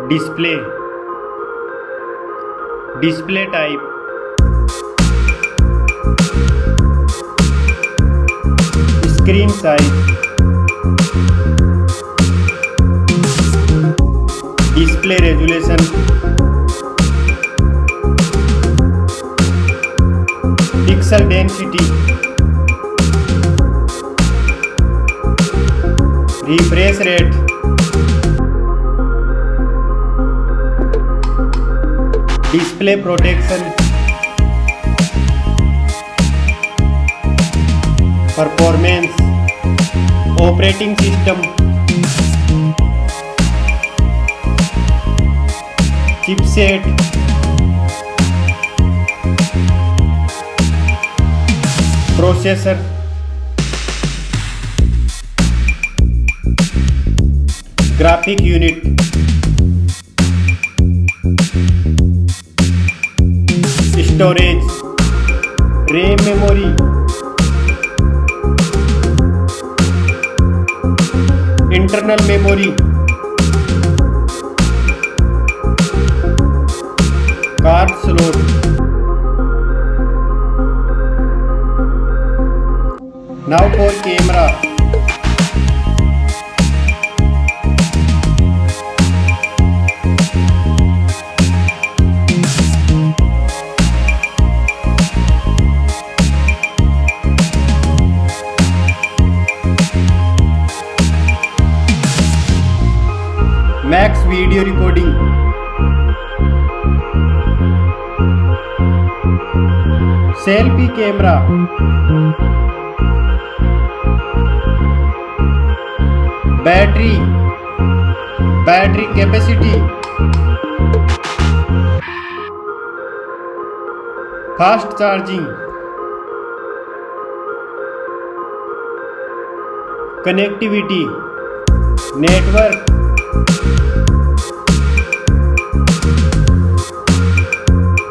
display, display type, screen size, display resolution, pixel density, refresh rate, display protection, performance, operating system, chipset, processor, graphic unit, storage, RAM memory, internal memory, card slot, now for camera. Max video recording, selfie camera, battery capacity, fast charging, connectivity, network,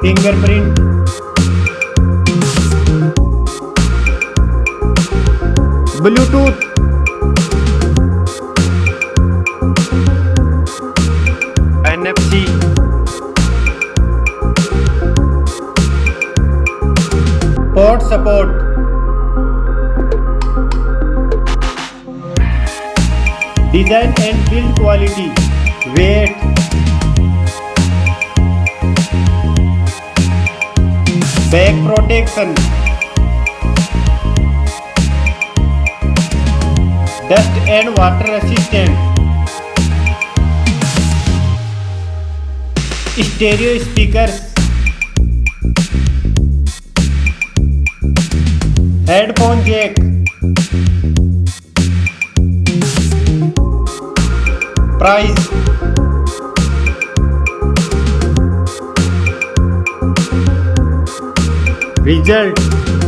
fingerprint, Bluetooth, NFC, port support, design and build quality, weight, back protection, dust and water resistant, stereo speakers, headphone jack, price, result.